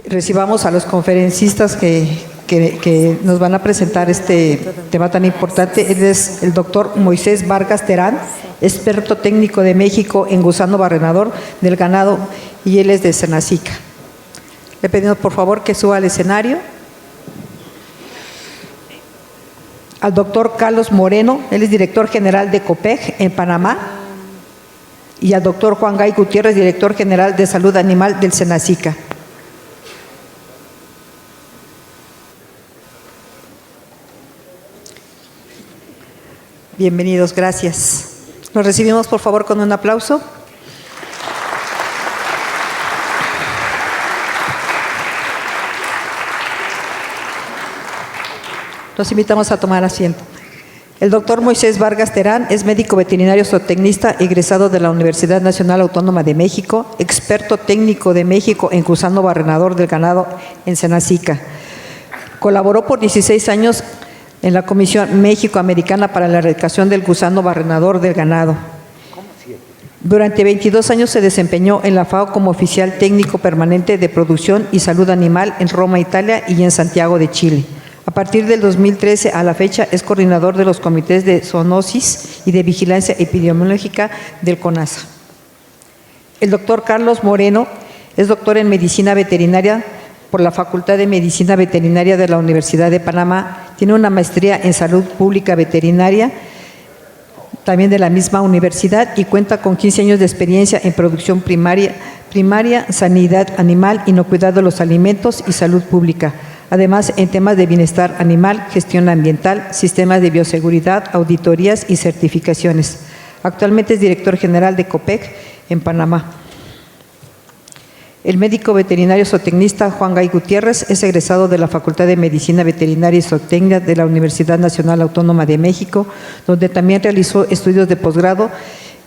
recibamos a los conferencistas que nos van a presentar este tema tan importante. Él es el doctor Moisés Vargas Terán, experto técnico de México en gusano barrenador del ganado, y él es de Senacica. Le pedimos por favor que suba al escenario. Al doctor Carlos Moreno, él es director general de COPEG en Panamá, y al doctor Juan Gay Gutiérrez, director general de Salud Animal del Senacica. Bienvenidos, gracias. Los recibimos por favor con un aplauso. Los invitamos a tomar asiento. El doctor Moisés Vargas Terán es médico veterinario zootecnista egresado de la Universidad Nacional Autónoma de México, experto técnico de México en gusano barrenador del ganado en Senacica. Colaboró por 16 años en la Comisión México-Americana para la Erradicación del Gusano Barrenador del Ganado. Durante 22 años se desempeñó en la FAO como oficial técnico permanente de producción y salud animal en Roma, Italia, y en Santiago de Chile. A partir del 2013 a la fecha es coordinador de los comités de zoonosis y de vigilancia epidemiológica del CONASA. El doctor Carlos Moreno es doctor en medicina veterinaria por la Facultad de Medicina Veterinaria de la Universidad de Panamá. Tiene una maestría en salud pública veterinaria, también de la misma universidad, y cuenta con 15 años de experiencia en producción primaria, sanidad animal, inocuidad de los alimentos y salud pública. Además, en temas de bienestar animal, gestión ambiental, sistemas de bioseguridad, auditorías y certificaciones. Actualmente es director general de COPEG en Panamá. El médico veterinario zootecnista Juan Gay Gutiérrez es egresado de la Facultad de Medicina Veterinaria y Zootecnia de la Universidad Nacional Autónoma de México, donde también realizó estudios de posgrado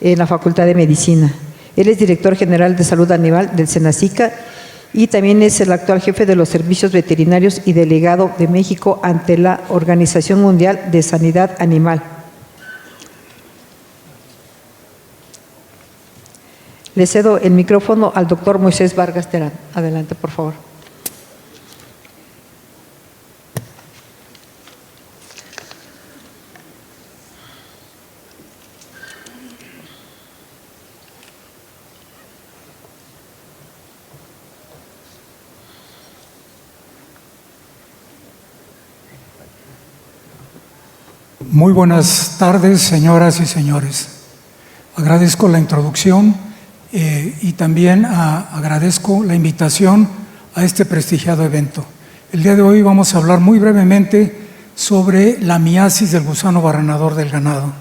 en la Facultad de Medicina. Él es director general de Salud Animal del Senacica y también es el actual jefe de los servicios veterinarios y delegado de México ante la Organización Mundial de Sanidad Animal. Le cedo el micrófono al doctor Moisés Vargas Terán. Adelante, por favor. Muy buenas tardes, señoras y señores. Agradezco la introducción y también agradezco la invitación a este prestigiado evento. El día de hoy vamos a hablar muy brevemente sobre la miasis del gusano barrenador del ganado.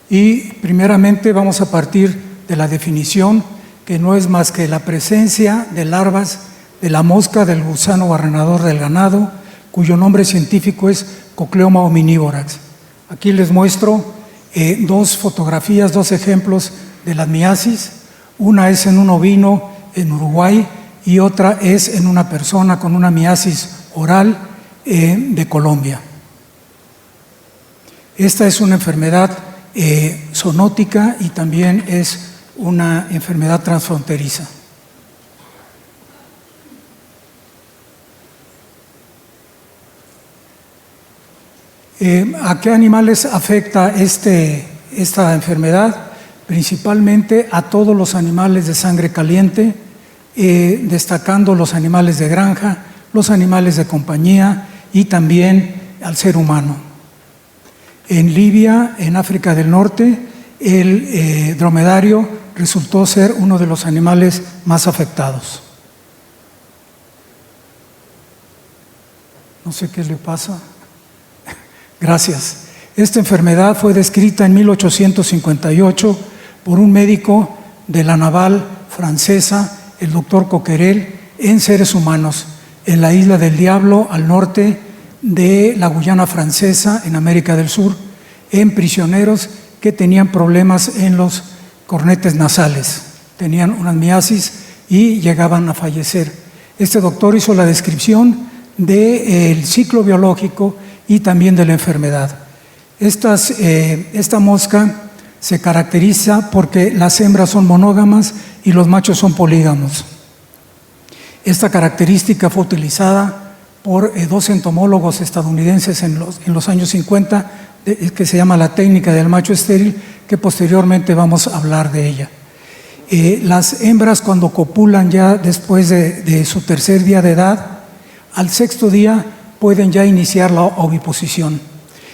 Y primeramente vamos a partir de la definición, que no es más que la presencia de larvas de la mosca del gusano barrenador del ganado, cuyo nombre científico es Cocleoma omnivorax. Aquí les muestro dos fotografías, dos ejemplos de la miasis. Una es en un ovino en Uruguay y otra es en una persona con una miasis oral de Colombia. Esta es una enfermedad zoonótica y también es una enfermedad transfronteriza. ¿A qué animales afecta esta enfermedad? Principalmente a todos los animales de sangre caliente, destacando los animales de granja, los animales de compañía y también al ser humano. En Libia, en África del Norte, el dromedario resultó ser uno de los animales más afectados. No sé qué le pasa. Gracias. Esta enfermedad fue descrita en 1858 por un médico de la naval francesa, el doctor Coquerel, en seres humanos, en la isla del Diablo, al norte de la Guyana francesa, en América del Sur, en prisioneros que tenían problemas en los cornetes nasales, tenían una miasis y llegaban a fallecer. Este doctor hizo la descripción del ciclo biológico y también de la enfermedad. Esta mosca se caracteriza porque las hembras son monógamas y los machos son polígamos. Esta característica fue utilizada por dos entomólogos estadounidenses en los años 50, que se llama la técnica del macho estéril, que posteriormente vamos a hablar de ella. Las hembras, cuando copulan ya después de su tercer día de edad, al sexto día pueden ya iniciar la oviposición.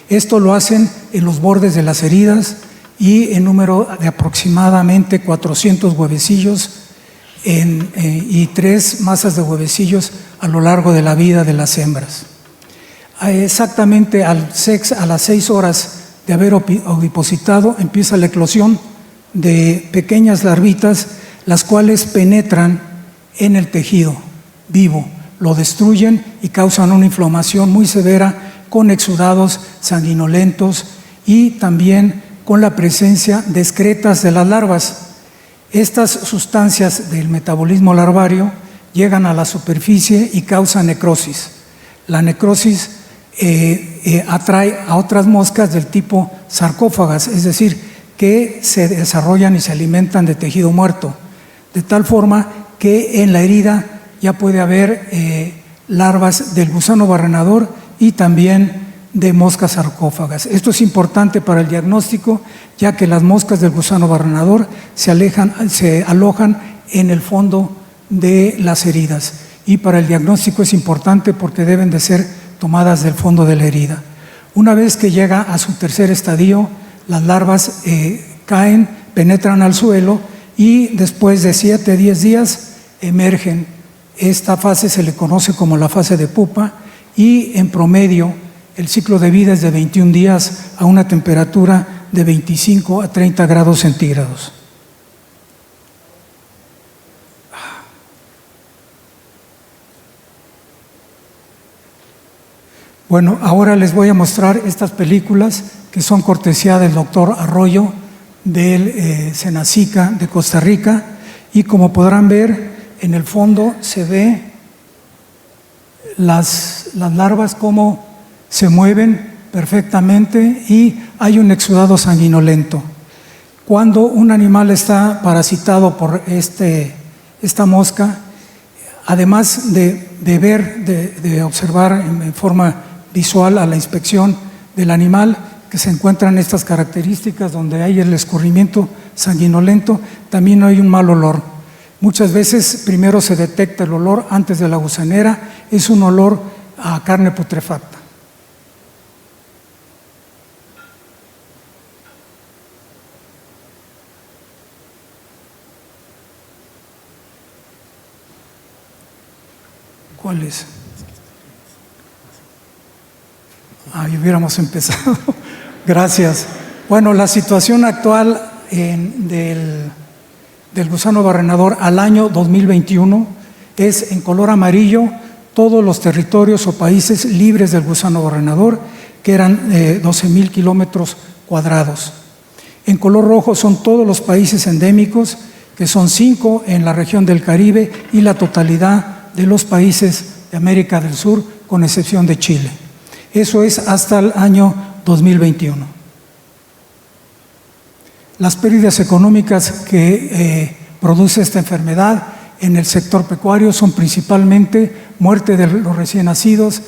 Esto lo hacen en los bordes de las heridas y en número de aproximadamente 400 huevecillos y 3 masas de huevecillos a lo largo de la vida de las hembras. Exactamente a las 6 horas de haber ovipositado empieza la eclosión de pequeñas larvitas, las cuales penetran en el tejido vivo, lo destruyen y causan una inflamación muy severa con exudados sanguinolentos y también con la presencia de excretas de las larvas. Estas sustancias del metabolismo larvario llegan a la superficie y causan necrosis. La necrosis atrae a otras moscas del tipo sarcófagas, es decir, que se desarrollan y se alimentan de tejido muerto, de tal forma que en la herida ya puede haber larvas del gusano barrenador y también de moscas sarcófagas. Esto es importante para el diagnóstico, ya que las moscas del gusano barrenador se alojan en el fondo de las heridas, y para el diagnóstico es importante porque deben de ser tomadas del fondo de la herida. Una vez que llega a su tercer estadio, las larvas caen, penetran al suelo y después de 7 a 10 días emergen. Esta fase se le conoce como la fase de pupa y en promedio el ciclo de vida es de 21 días a una temperatura de 25 a 30 grados centígrados. Bueno, ahora les voy a mostrar estas películas que son cortesía del doctor Arroyo del Senacica de Costa Rica, y como podrán ver, en el fondo se ve las larvas como se mueven perfectamente y hay un exudado sanguinolento. Cuando un animal está parasitado por esta mosca, además de observar en forma visual a la inspección del animal, que se encuentran estas características donde hay el escurrimiento sanguinolento, también hay un mal olor. Muchas veces primero se detecta el olor antes de la gusanera, es un olor a carne putrefacta. ¿Cuál es? Ahí hubiéramos empezado. Gracias. Bueno, la situación actual del gusano barrenador al año 2021 es en color amarillo todos los territorios o países libres del gusano barrenador, que eran 12,000 kilómetros cuadrados. En color rojo son todos los países endémicos, que son 5 en la región del Caribe y la totalidad de los países de América del Sur, con excepción de Chile. Eso es hasta el año 2021. Las pérdidas económicas que produce esta enfermedad en el sector pecuario son principalmente muerte de los recién nacidos,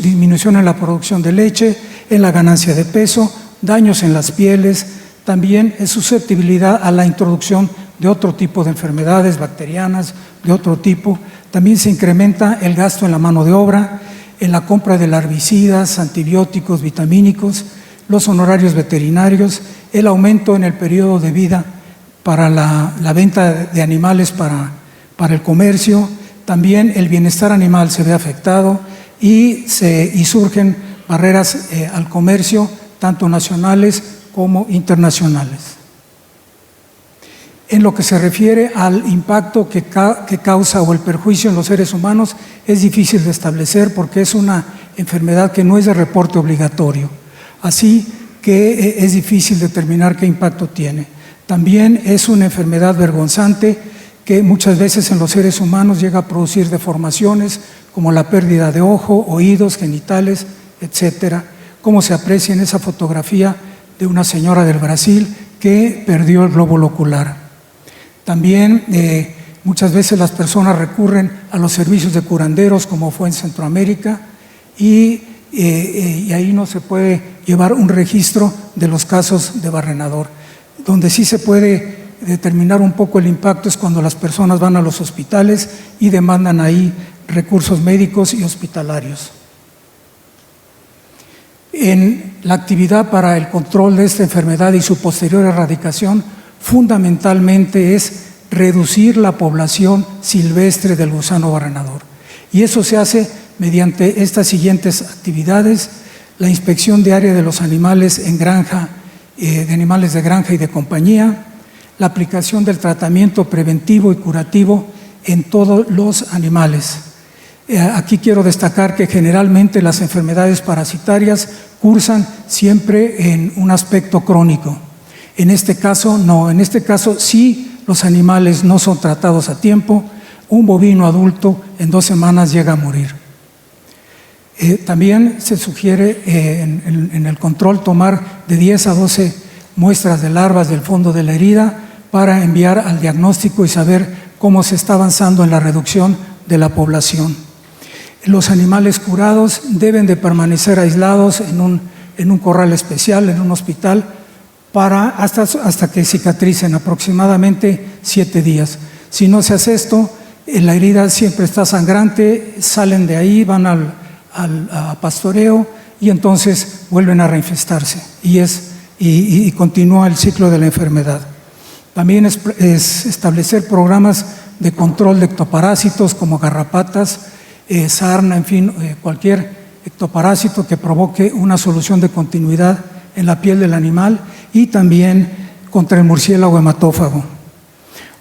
disminución en la producción de leche, en la ganancia de peso, daños en las pieles, también es susceptibilidad a la introducción de otro tipo de enfermedades bacterianas, de otro tipo. También se incrementa el gasto en la mano de obra, en la compra de herbicidas, antibióticos, vitamínicos, los honorarios veterinarios, el aumento en el periodo de vida para la venta de animales para el comercio. También el bienestar animal se ve afectado y surgen barreras al comercio, tanto nacionales como internacionales. En lo que se refiere al impacto que causa o el perjuicio en los seres humanos, es difícil de establecer porque es una enfermedad que no es de reporte obligatorio, así que es difícil determinar qué impacto tiene. También es una enfermedad vergonzante que muchas veces en los seres humanos llega a producir deformaciones como la pérdida de ojo, oídos, genitales, etcétera, como se aprecia en esa fotografía de una señora del Brasil que perdió el glóbulo ocular. También muchas veces las personas recurren a los servicios de curanderos, como fue en Centroamérica, y ahí no se puede llevar un registro de los casos de Barrenador. Donde sí se puede determinar un poco el impacto es cuando las personas van a los hospitales y demandan ahí recursos médicos y hospitalarios. En la actividad para el control de esta enfermedad y su posterior erradicación, fundamentalmente es reducir la población silvestre del gusano barrenador. Y eso se hace mediante estas siguientes actividades: la inspección diaria de los animales en granja, de animales de granja y de compañía, la aplicación del tratamiento preventivo y curativo en todos los animales. Aquí quiero destacar que generalmente las enfermedades parasitarias cursan siempre en un aspecto crónico. En este caso no, en este caso sí los animales no son tratados a tiempo, un bovino adulto en 2 semanas llega a morir. También se sugiere en el control tomar de 10 a 12 muestras de larvas del fondo de la herida para enviar al diagnóstico y saber cómo se está avanzando en la reducción de la población. Los animales curados deben de permanecer aislados en un corral especial, en un hospital, hasta que cicatricen, aproximadamente 7 días. Si no se hace esto, la herida siempre está sangrante, salen de ahí, van a pastoreo y entonces vuelven a reinfestarse y continúa el ciclo de la enfermedad. También es establecer programas de control de ectoparásitos como garrapatas, sarna, en fin, cualquier ectoparásito que provoque una solución de continuidad en la piel del animal, y también contra el murciélago hematófago.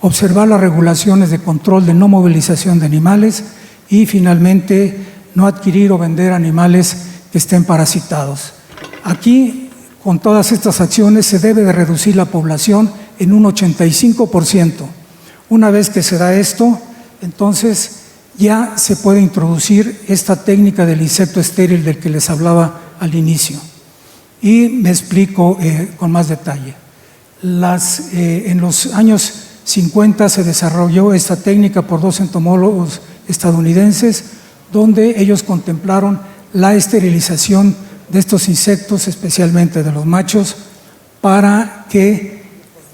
Observar las regulaciones de control de no movilización de animales y finalmente no adquirir o vender animales que estén parasitados. Aquí, con todas estas acciones, se debe de reducir la población en un 85%. Una vez que se da esto, entonces ya se puede introducir esta técnica del insecto estéril del que les hablaba al inicio. Y me explico con más detalle. En los años 50 se desarrolló esta técnica por 2 entomólogos estadounidenses, donde ellos contemplaron la esterilización de estos insectos, especialmente de los machos, para que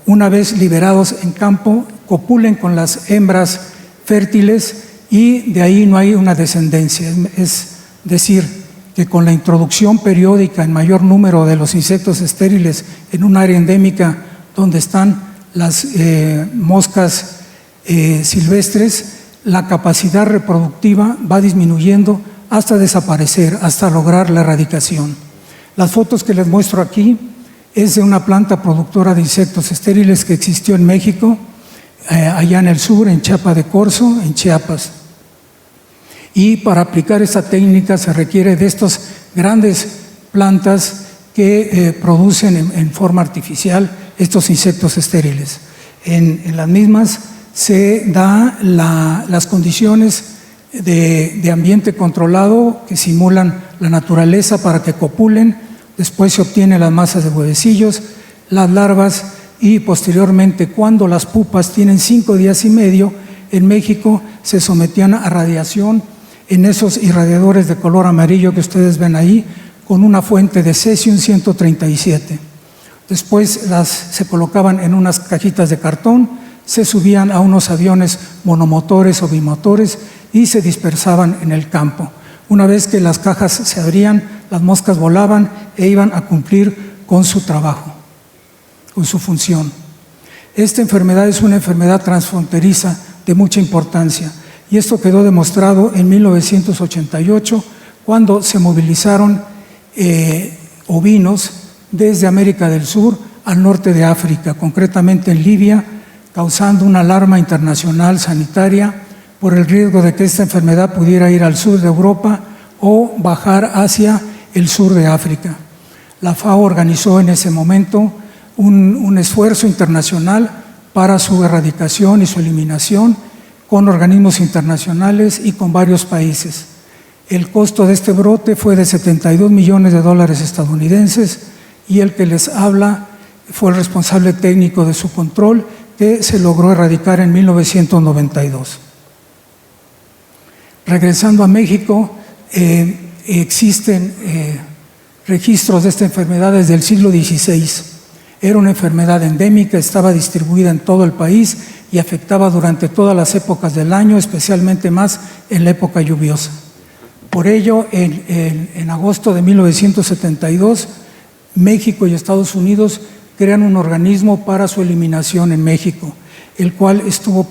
una vez liberados en campo copulen con las hembras fértiles y de ahí no hay una descendencia. Es decir, que con la introducción periódica en mayor número de los insectos estériles en un área endémica donde están las moscas silvestres, la capacidad reproductiva va disminuyendo hasta desaparecer, hasta lograr la erradicación. Las fotos que les muestro aquí es de una planta productora de insectos estériles que existió en México, allá en el sur, en Chiapa de Corzo, en Chiapas. Y para aplicar esta técnica se requiere de estas grandes plantas que producen en forma artificial estos insectos estériles. En las mismas se da las condiciones de ambiente controlado que simulan la naturaleza para que copulen, después se obtienen las masas de huevecillos, las larvas y posteriormente, cuando las pupas tienen 5 días y medio, en México se sometían a radiación en esos irradiadores de color amarillo que ustedes ven ahí, con una fuente de cesium 137. Después se colocaban en unas cajitas de cartón, se subían a unos aviones monomotores o bimotores y se dispersaban en el campo. Una vez que las cajas se abrían, las moscas volaban e iban a cumplir con su trabajo, con su función. Esta enfermedad es una enfermedad transfronteriza de mucha importancia. Y esto quedó demostrado en 1988, cuando se movilizaron ovinos desde América del Sur al norte de África, concretamente en Libia, causando una alarma internacional sanitaria por el riesgo de que esta enfermedad pudiera ir al sur de Europa o bajar hacia el sur de África. La FAO organizó en ese momento un esfuerzo internacional para su erradicación y su eliminación, con organismos internacionales y con varios países. El costo de este brote fue de $72 millones estadounidenses y el que les habla fue el responsable técnico de su control, que se logró erradicar en 1992. Regresando a México, existen registros de esta enfermedad desde el siglo XVI. Era una enfermedad endémica, estaba distribuida en todo el país y afectaba durante todas las épocas del año, especialmente más en la época lluviosa. Por ello, en agosto de 1972, México y Estados Unidos crean un organismo para su eliminación en México, el cual estuvo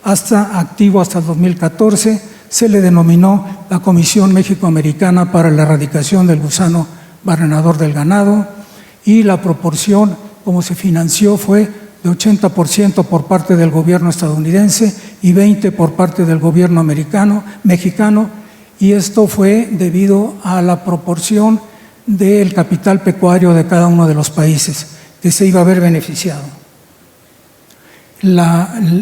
activo hasta el 2014. Se le denominó la Comisión México-Americana para la Erradicación del Gusano Barrenador del Ganado, y la proporción como se financió fue de 80% por parte del gobierno estadounidense y 20% por parte del gobierno mexicano, y esto fue debido a la proporción del capital pecuario de cada uno de los países que se iba a ver beneficiado.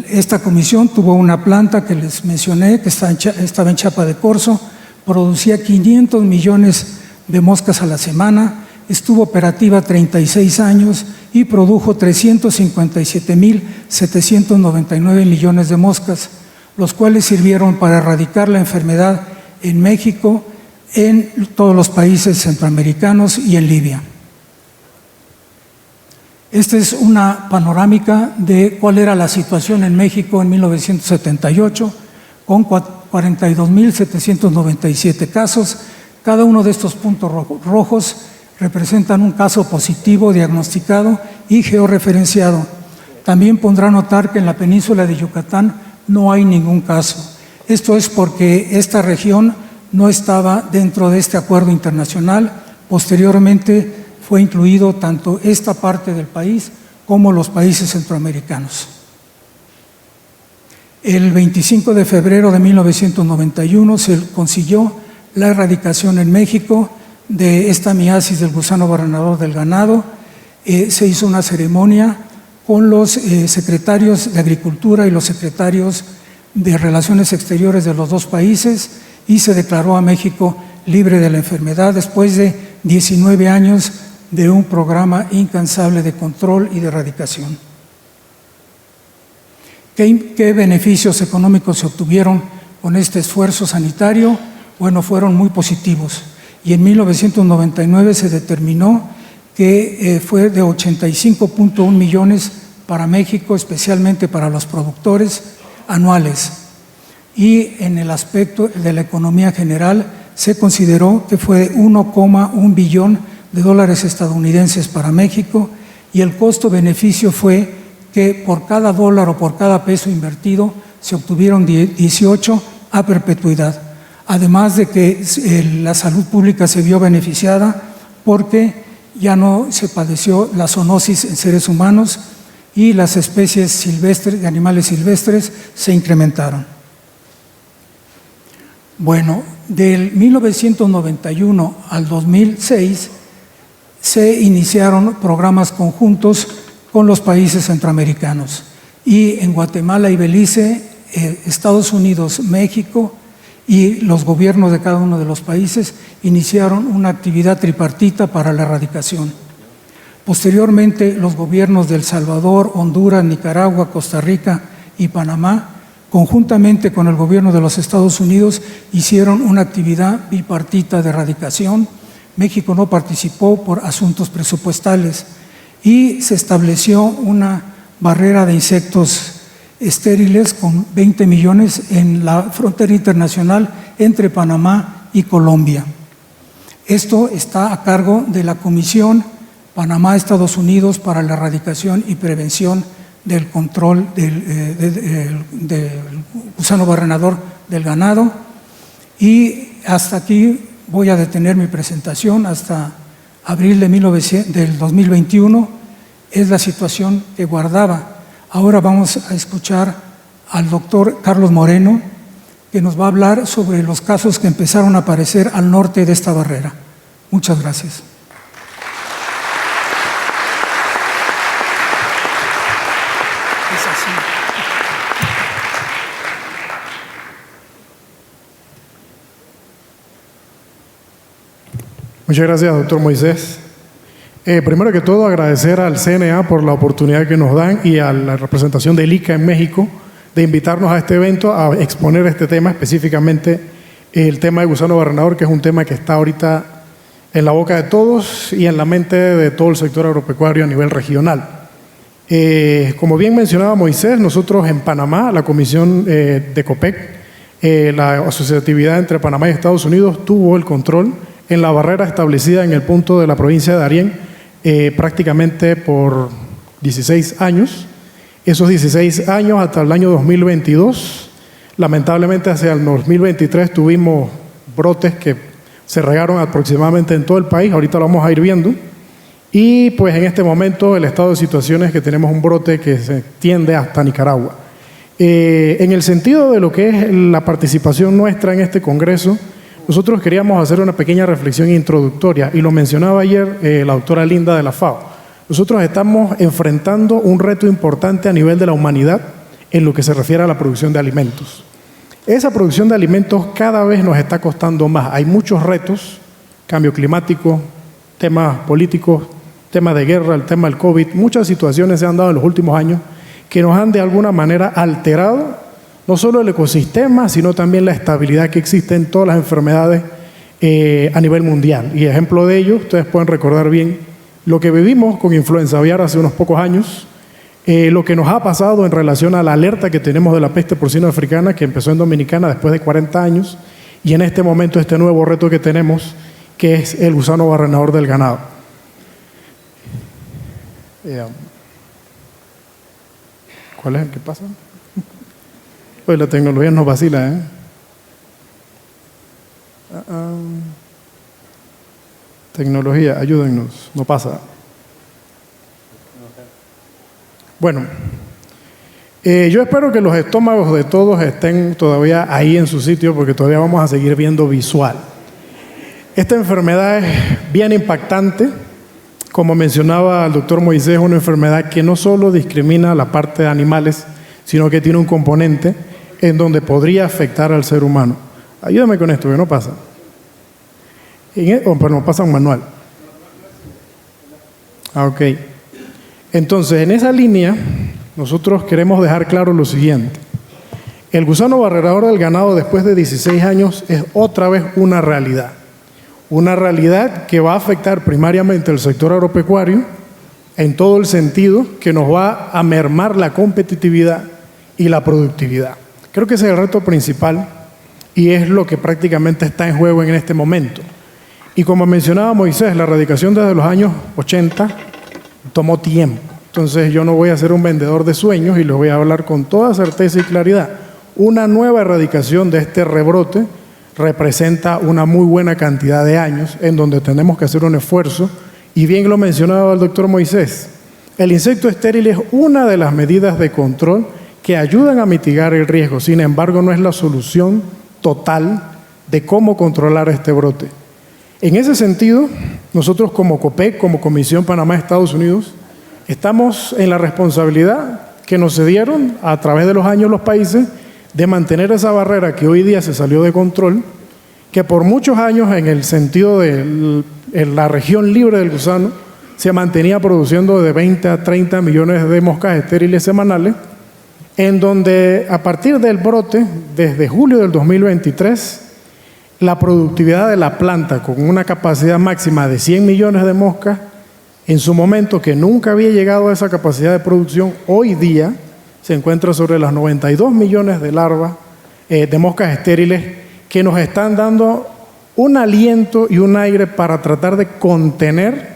Esta comisión tuvo una planta que les mencioné, que estaba en Chiapa de Corzo, producía 500 millones de moscas a la semana, estuvo operativa 36 años y produjo 357.799 millones de moscas, los cuales sirvieron para erradicar la enfermedad en México, en todos los países centroamericanos y en Libia. Esta es una panorámica de cuál era la situación en México en 1978, con 42.797 casos. Cada uno de estos puntos rojos representan un caso positivo diagnosticado y georreferenciado. También podrá notar que en la península de Yucatán no hay ningún caso. Esto es porque esta región no estaba dentro de este acuerdo internacional. Posteriormente fue incluido tanto esta parte del país como los países centroamericanos. El 25 de febrero de 1991 se consiguió la erradicación en México de esta miasis del gusano barrenador del ganado. Se hizo una ceremonia con los secretarios de Agricultura y los secretarios de Relaciones Exteriores de los dos países, y se declaró a México libre de la enfermedad después de 19 años de un programa incansable de control y de erradicación. ¿Qué beneficios económicos se obtuvieron con este esfuerzo sanitario? Bueno, fueron muy positivos, y en 1999 se determinó que fue de 85.1 millones para México, especialmente para los productores anuales. Y en el aspecto de la economía general se consideró que fue 1,1 billón de dólares estadounidenses para México, y el costo-beneficio fue que por cada dólar o por cada peso invertido se obtuvieron 18 a perpetuidad. Además de que la salud pública se vio beneficiada porque ya no se padeció la zoonosis en seres humanos y las especies silvestres, de animales silvestres, se incrementaron. Bueno, del 1991 al 2006 se iniciaron programas conjuntos con los países centroamericanos, y en Guatemala y Belice, Estados Unidos, México y los gobiernos de cada uno de los países iniciaron una actividad tripartita para la erradicación. Posteriormente, los gobiernos de El Salvador, Honduras, Nicaragua, Costa Rica y Panamá, conjuntamente con el gobierno de los Estados Unidos, hicieron una actividad bipartita de erradicación. México no participó por asuntos presupuestales, y se estableció una barrera de insectos estériles con 20 millones en la frontera internacional entre Panamá y Colombia. Esto está a cargo de la Comisión Panamá-Estados Unidos para la Erradicación y Prevención del Control del gusano barrenador del ganado. Y hasta aquí voy a detener mi presentación, hasta abril del 2021 es la situación que guardaba. Ahora vamos a escuchar al doctor Carlos Moreno, que nos va a hablar sobre los casos que empezaron a aparecer al norte de esta barrera. Muchas gracias. Es así. Muchas gracias, doctor Moisés. Primero que todo, agradecer al CNA por la oportunidad que nos dan y a la representación del ICA en México de invitarnos a este evento a exponer este tema, específicamente el tema de gusano barrenador, que es un tema que está ahorita en la boca de todos y en la mente de todo el sector agropecuario a nivel regional. Como bien mencionaba Moisés, nosotros en Panamá, la Comisión de COPEC, la asociatividad entre Panamá y Estados Unidos, tuvo el control en la barrera establecida en el punto de la provincia de Darién prácticamente por 16 años. Esos 16 años hasta el año 2022, lamentablemente hacia el 2023 tuvimos brotes que se regaron aproximadamente en todo el país, ahorita lo vamos a ir viendo, y pues en este momento el estado de situación es que tenemos un brote que se extiende hasta Nicaragua. En el sentido de lo que es la participación nuestra en este congreso, nosotros queríamos hacer una pequeña reflexión introductoria, y lo mencionaba ayer la doctora Linda de la FAO. Nosotros estamos enfrentando un reto importante a nivel de la humanidad en lo que se refiere a la producción de alimentos. Esa producción de alimentos cada vez nos está costando más. Hay muchos retos, cambio climático, temas políticos, tema de guerra, el tema del COVID, muchas situaciones se han dado en los últimos años que nos han de alguna manera alterado no solo el ecosistema, sino también la estabilidad que existe en todas las enfermedades a nivel mundial. Y ejemplo de ello, ustedes pueden recordar bien lo que vivimos con influenza aviar hace unos pocos años, lo que nos ha pasado en relación a la alerta que tenemos de la peste porcina africana, que empezó en Dominicana después de 40 años, y en este momento este nuevo reto que tenemos, que es el gusano barrenador del ganado. ¿Cuál es el que pasa? Pues la tecnología nos vacila, ¿eh? Tecnología, ayúdennos, no pasa. Bueno, yo espero que los estómagos de todos estén todavía ahí en su sitio, porque todavía vamos a seguir viendo visual. Esta enfermedad es bien impactante. Como mencionaba el doctor Moisés, es una enfermedad que no solo discrimina la parte de animales, sino que tiene un componente en donde podría afectar al ser humano. Ayúdame con esto, que no pasa. Pero no pasa un manual. Ok. Entonces, en esa línea, nosotros queremos dejar claro lo siguiente. El gusano barrenador del ganado, después de 16 años, es otra vez una realidad. Una realidad que va a afectar primariamente al sector agropecuario en todo el sentido que nos va a mermar la competitividad y la productividad. Creo que ese es el reto principal y es lo que prácticamente está en juego en este momento. Y como mencionaba Moisés, la erradicación desde los años 80 tomó tiempo. Entonces yo no voy a ser un vendedor de sueños y les voy a hablar con toda certeza y claridad. Una nueva erradicación de este rebrote representa una muy buena cantidad de años en donde tenemos que hacer un esfuerzo, y bien lo mencionaba el doctor Moisés, el insecto estéril es una de las medidas de control que ayudan a mitigar el riesgo. Sin embargo, no es la solución total de cómo controlar este brote. En ese sentido, nosotros como COPEC, como Comisión Panamá-Estados Unidos, estamos en la responsabilidad que nos cedieron a través de los años los países de mantener esa barrera que hoy día se salió de control, que por muchos años en el sentido de la región libre del gusano se mantenía produciendo de 20 a 30 millones de moscas estériles semanales, en donde a partir del brote, desde julio del 2023, la productividad de la planta con una capacidad máxima de 100 millones de moscas, en su momento que nunca había llegado a esa capacidad de producción, hoy día se encuentra sobre las 92 millones de larvas de moscas estériles que nos están dando un aliento y un aire para tratar de contener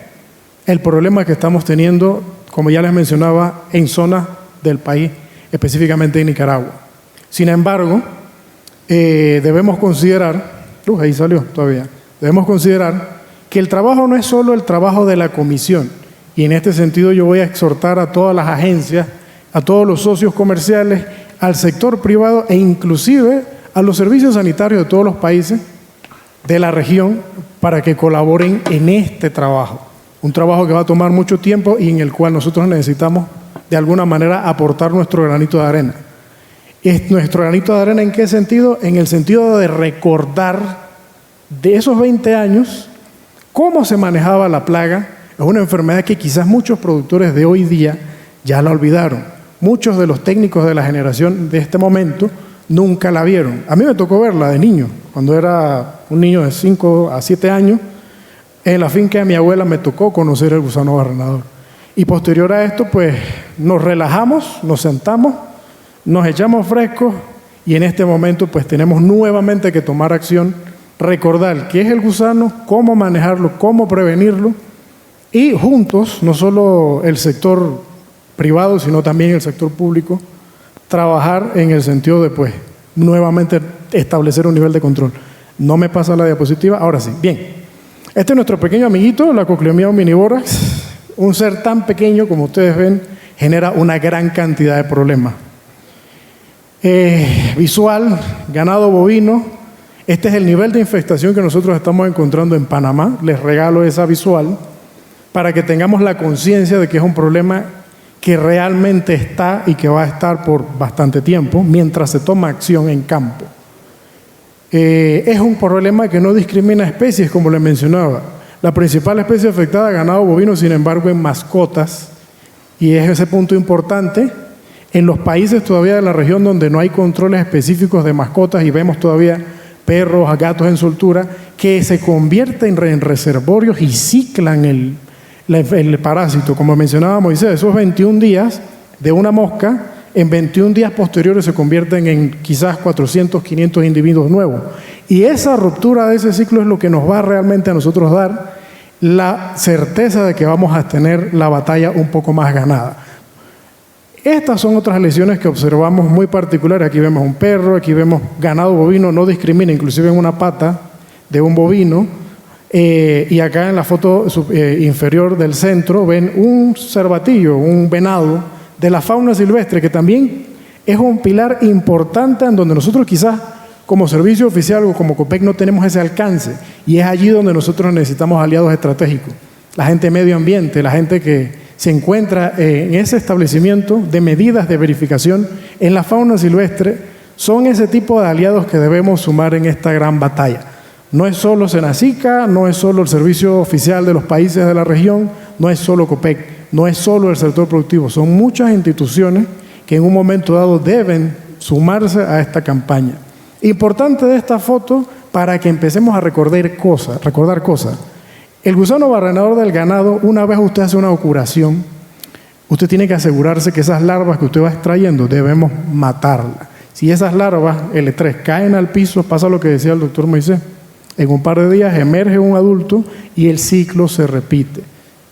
el problema que estamos teniendo, como ya les mencionaba, en zonas del país, específicamente en Nicaragua. Sin embargo, debemos considerar, ahí salió todavía, debemos considerar que el trabajo no es solo el trabajo de la comisión, y en este sentido yo voy a exhortar a todas las agencias, a todos los socios comerciales, al sector privado e inclusive a los servicios sanitarios de todos los países de la región para que colaboren en este trabajo. Un trabajo que va a tomar mucho tiempo y en el cual nosotros necesitamos de alguna manera aportar nuestro granito de arena. ¿Nuestro granito de arena en qué sentido? En el sentido de recordar de esos 20 años ¿Cómo se manejaba la plaga? Es una enfermedad que quizás muchos productores de hoy día ya la olvidaron. Muchos de los técnicos de la generación de este momento nunca la vieron. A mí me tocó verla de niño, cuando era un niño de 5 a 7 años. En la finca de mi abuela me tocó conocer el gusano barrenador. Y posterior a esto, pues nos relajamos, nos sentamos, nos echamos frescos y en este momento pues tenemos nuevamente que tomar acción, recordar qué es el gusano, cómo manejarlo, cómo prevenirlo y juntos, no solo el sector privado, sino también el sector público, trabajar en el sentido de pues nuevamente establecer un nivel de control. No me pasa la diapositiva, ahora sí. Bien, este es nuestro pequeño amiguito, la Cocleomia omnivorox. Un ser tan pequeño, como ustedes ven, genera una gran cantidad de problemas. Visual, ganado bovino. Este es el nivel de infestación que nosotros estamos encontrando en Panamá. Les regalo esa visual para que tengamos la conciencia de que es un problema que realmente está y que va a estar por bastante tiempo mientras se toma acción en campo. Es un problema que no discrimina especies, como les mencionaba. La principal especie afectada, ganado bovino, sin embargo, en mascotas, y es ese punto importante, en los países todavía de la región donde no hay controles específicos de mascotas y vemos todavía perros, gatos en soltura, que se convierten en reservorios y ciclan el parásito. Como mencionaba Moisés, esos 21 días de una mosca, en 21 días posteriores se convierten en quizás 400, 500 individuos nuevos. Y esa ruptura de ese ciclo es lo que nos va realmente a nosotros dar la certeza de que vamos a tener la batalla un poco más ganada. Estas son otras lesiones que observamos muy particulares. Aquí vemos un perro, aquí vemos ganado bovino, no discrimina, inclusive en una pata de un bovino. Y acá en la foto inferior del centro ven un cervatillo, un venado de la fauna silvestre, que también es un pilar importante en donde nosotros quizás como servicio oficial o como COPEC no tenemos ese alcance, y es allí donde nosotros necesitamos aliados estratégicos, la gente de medio ambiente, la gente que se encuentra en ese establecimiento de medidas de verificación en la fauna silvestre, son ese tipo de aliados que debemos sumar en esta gran batalla. No es solo Senacica, no es solo el servicio oficial de los países de la región, no es solo COPEC, no es solo el sector productivo, son muchas instituciones que en un momento dado deben sumarse a esta campaña. Importante de esta foto para que empecemos a recordar cosas. El gusano barrenador del ganado, una vez usted hace una curación, usted tiene que asegurarse que esas larvas que usted va extrayendo debemos matarlas. Si esas larvas L3 caen al piso, pasa lo que decía el doctor Moisés. En un par de días emerge un adulto y el ciclo se repite.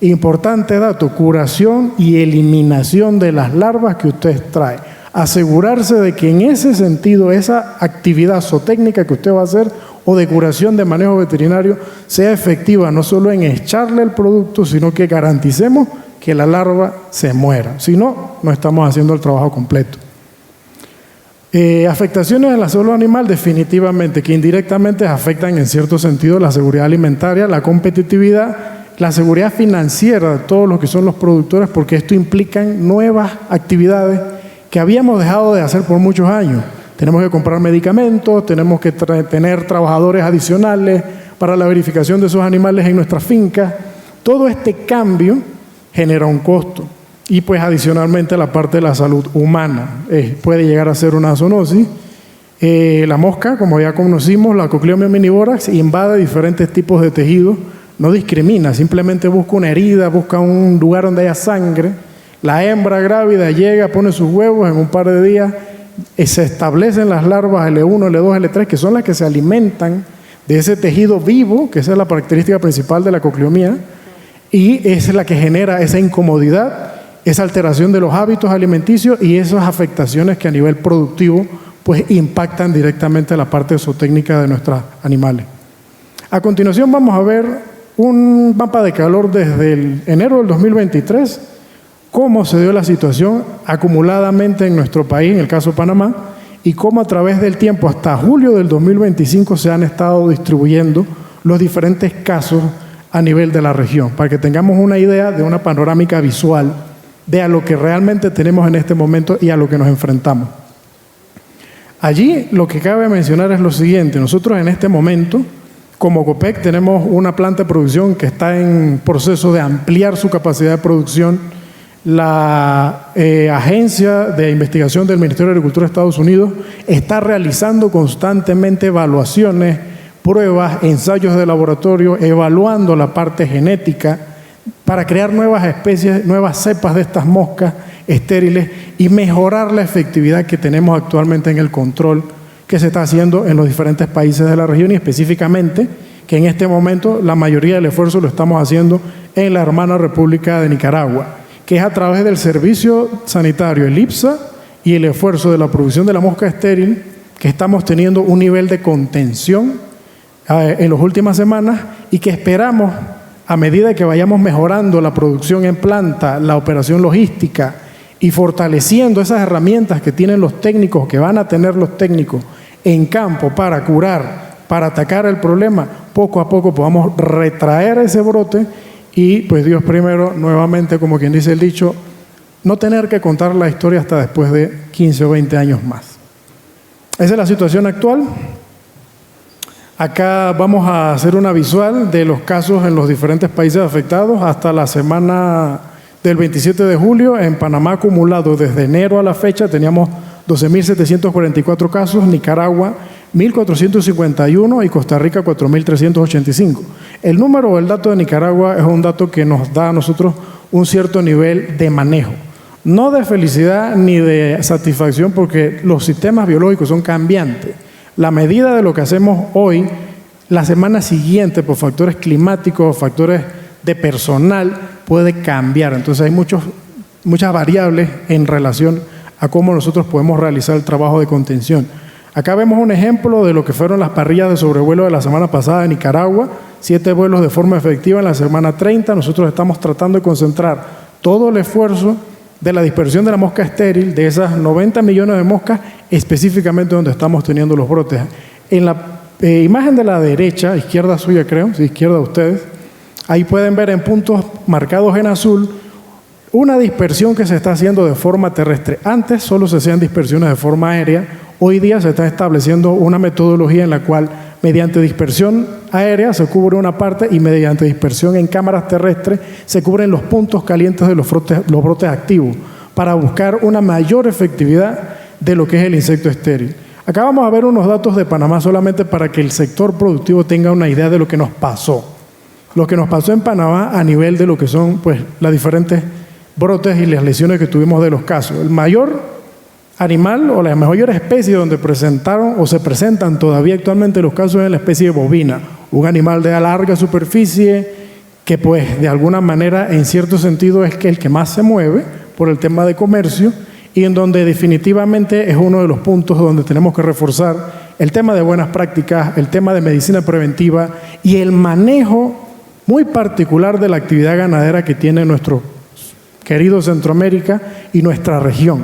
Importante dato, curación y eliminación de las larvas que usted extrae. Asegurarse de que en ese sentido esa actividad zootécnica que usted va a hacer o de curación de manejo veterinario sea efectiva, no solo en echarle el producto, sino que garanticemos que la larva se muera. Si no, no estamos haciendo el trabajo completo. Afectaciones en la salud animal, definitivamente, que indirectamente afectan en cierto sentido la seguridad alimentaria, la competitividad, la seguridad financiera de todos los que son los productores, porque esto implica nuevas actividades que habíamos dejado de hacer por muchos años. Tenemos que comprar medicamentos, tenemos que tener trabajadores adicionales para la verificación de esos animales en nuestras fincas. Todo este cambio genera un costo. Y pues adicionalmente la parte de la salud humana. Puede llegar a ser una zoonosis. La mosca, como ya conocimos, la Cocleomia omnivorox, invade diferentes tipos de tejidos. No discrimina, simplemente busca una herida, busca un lugar donde haya sangre. La hembra grávida llega, pone sus huevos, en un par de días se establecen las larvas L1, L2, L3, que son las que se alimentan de ese tejido vivo, que esa es la característica principal de la cocleomia, y es la que genera esa incomodidad, esa alteración de los hábitos alimenticios y esas afectaciones que a nivel productivo pues impactan directamente la parte zootécnica de nuestros animales. A continuación vamos a ver un mapa de calor desde el enero del 2023, cómo se dio la situación acumuladamente en nuestro país, en el caso de Panamá, y cómo a través del tiempo hasta julio del 2025 se han estado distribuyendo los diferentes casos a nivel de la región, para que tengamos una idea de una panorámica visual de a lo que realmente tenemos en este momento y a lo que nos enfrentamos. Allí lo que cabe mencionar es lo siguiente: nosotros en este momento Como COPEC tenemos una planta de producción que está en proceso de ampliar su capacidad de producción. La Agencia de Investigación del Ministerio de Agricultura de Estados Unidos está realizando constantemente evaluaciones, pruebas, ensayos de laboratorio, evaluando la parte genética para crear nuevas especies, nuevas cepas de estas moscas estériles y mejorar la efectividad que tenemos actualmente en el control que se está haciendo en los diferentes países de la región y específicamente que en este momento la mayoría del esfuerzo lo estamos haciendo en la hermana República de Nicaragua, que es a través del servicio sanitario, el IPSA, y el esfuerzo de la producción de la mosca estéril, que estamos teniendo un nivel de contención en las últimas semanas y que esperamos, a medida que vayamos mejorando la producción en planta, la operación logística y fortaleciendo esas herramientas que tienen los técnicos, que van a tener los técnicos en campo para curar, para atacar el problema, poco a poco podamos retraer ese brote y pues Dios primero, nuevamente, como quien dice el dicho, no tener que contar la historia hasta después de 15 o 20 años más. Esa es la situación actual. Acá vamos a hacer una visual de los casos en los diferentes países afectados hasta la semana del 27 de julio. En Panamá acumulado desde enero a la fecha teníamos 12.744 casos, Nicaragua 1.451 y Costa Rica 4.385. El número o el dato de Nicaragua es un dato que nos da a nosotros un cierto nivel de manejo. No de felicidad ni de satisfacción porque los sistemas biológicos son cambiantes. La medida de lo que hacemos hoy, la semana siguiente, por factores climáticos, factores de personal, puede cambiar. Entonces hay muchas variables en relación a cómo nosotros podemos realizar el trabajo de contención. Acá vemos un ejemplo de lo que fueron las parrillas de sobrevuelo de la semana pasada en Nicaragua, 7 vuelos de forma efectiva en la semana 30. Nosotros estamos tratando de concentrar todo el esfuerzo de la dispersión de la mosca estéril, de esas 90 millones de moscas, específicamente donde estamos teniendo los brotes. En la imagen de la derecha, izquierda suya creo, sí, izquierda de ustedes, ahí pueden ver en puntos marcados en azul una dispersión que se está haciendo de forma terrestre. Antes solo se hacían dispersiones de forma aérea, hoy día se está estableciendo una metodología en la cual mediante dispersión aérea se cubre una parte y mediante dispersión en cámaras terrestres se cubren los puntos calientes de los brotes activos para buscar una mayor efectividad de lo que es el insecto estéril. Acá vamos a ver unos datos de Panamá solamente para que el sector productivo tenga una idea de lo que nos pasó. Lo que nos pasó en Panamá a nivel de lo que son pues las diferentes brotes y las lesiones que tuvimos de los casos. El mayor animal o la mayor especie donde presentaron o se presentan todavía actualmente los casos es la especie bovina, un animal de larga superficie que pues de alguna manera en cierto sentido es que el que más se mueve por el tema de comercio y en donde definitivamente es uno de los puntos donde tenemos que reforzar el tema de buenas prácticas, el tema de medicina preventiva y el manejo muy particular de la actividad ganadera que tiene nuestro querido Centroamérica y nuestra región.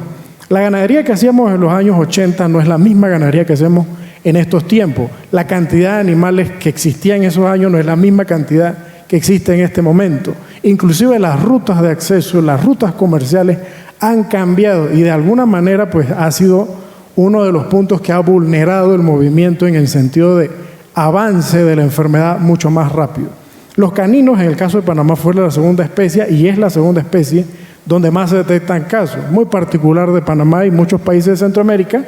La ganadería que hacíamos en los años 80 no es la misma ganadería que hacemos en estos tiempos. La cantidad de animales que existía en esos años no es la misma cantidad que existe en este momento. Inclusive las rutas de acceso, las rutas comerciales han cambiado y de alguna manera pues ha sido uno de los puntos que ha vulnerado el movimiento en el sentido de avance de la enfermedad mucho más rápido. Los caninos en el caso de Panamá fue la segunda especie y es la segunda especie donde más se detectan casos, muy particular de Panamá y muchos países de Centroamérica,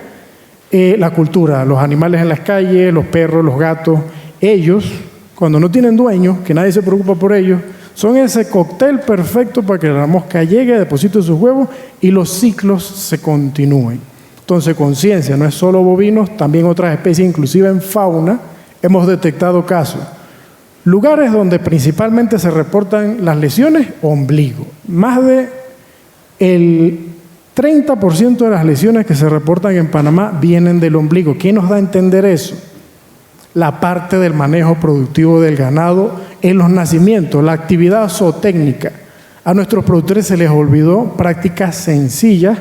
la cultura, los animales en las calles, los perros, los gatos, ellos, cuando no tienen dueños, que nadie se preocupa por ellos, son ese cóctel perfecto para que la mosca llegue, deposite sus huevos y los ciclos se continúen. Entonces, conciencia, no es solo bovinos, también otras especies, inclusive en fauna, hemos detectado casos. Lugares donde principalmente se reportan las lesiones, ombligo. Más de el 30% de las lesiones que se reportan en Panamá vienen del ombligo. ¿Qué nos da a entender eso? La parte del manejo productivo del ganado en los nacimientos, la actividad zootécnica. A nuestros productores se les olvidó prácticas sencillas,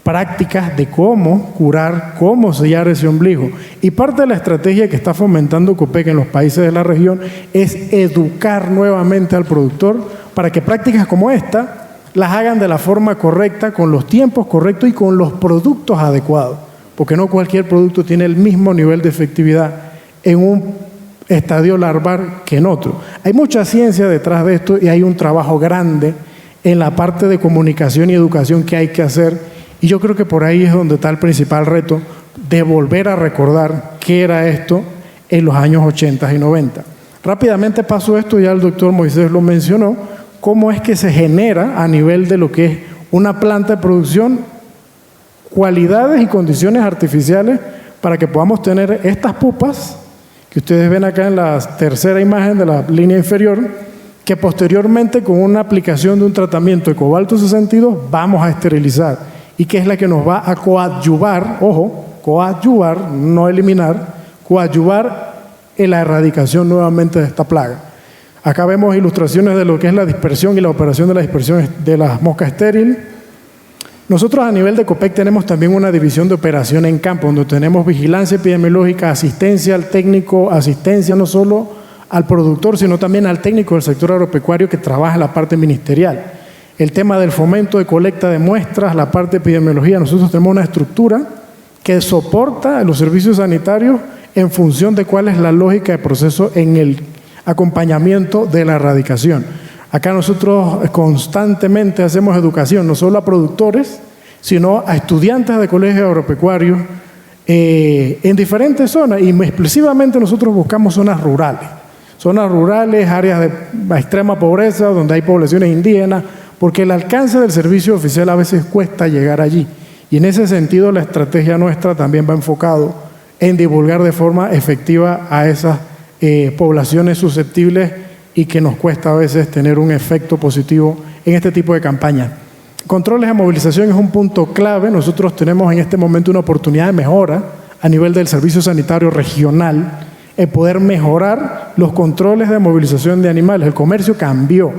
prácticas de cómo curar, cómo sellar ese ombligo. Y parte de la estrategia que está fomentando COPEC en los países de la región es educar nuevamente al productor para que prácticas como esta las hagan de la forma correcta, con los tiempos correctos y con los productos adecuados, porque no cualquier producto tiene el mismo nivel de efectividad en un estadio larval que en otro. Hay mucha ciencia detrás de esto y hay un trabajo grande en la parte de comunicación y educación que hay que hacer, y yo creo que por ahí es donde está el principal reto de volver a recordar qué era esto en los años 80 y 90. Rápidamente paso esto, ya el doctor Moisés lo mencionó, cómo es que se genera a nivel de lo que es una planta de producción cualidades y condiciones artificiales para que podamos tener estas pupas que ustedes ven acá en la tercera imagen de la línea inferior, que posteriormente con una aplicación de un tratamiento de cobalto 62 vamos a esterilizar, y que es la que nos va a coadyuvar, ojo, coadyuvar, no eliminar, coadyuvar en la erradicación nuevamente de esta plaga. Acá vemos ilustraciones de lo que es la dispersión y la operación de la dispersión de las moscas estériles. Nosotros a nivel de COPEC tenemos también una división de operación en campo, donde tenemos vigilancia epidemiológica, asistencia al técnico, asistencia no solo al productor, sino también al técnico del sector agropecuario que trabaja en la parte ministerial. El tema del fomento de colecta de muestras, la parte de epidemiología, nosotros tenemos una estructura que soporta los servicios sanitarios en función de cuál es la lógica de proceso en el acompañamiento de la erradicación. Acá nosotros constantemente hacemos educación, no solo a productores, sino a estudiantes de colegios agropecuarios en diferentes zonas, y exclusivamente nosotros buscamos zonas rurales, áreas de extrema pobreza, donde hay poblaciones indígenas, porque el alcance del servicio oficial a veces cuesta llegar allí. Y en ese sentido la estrategia nuestra también va enfocado en divulgar de forma efectiva a esas poblaciones susceptibles y que nos cuesta a veces tener un efecto positivo en este tipo de campañas. Controles de movilización es un punto clave. Nosotros tenemos en este momento una oportunidad de mejora a nivel del servicio sanitario regional, el poder mejorar los controles de movilización de animales. El comercio cambió.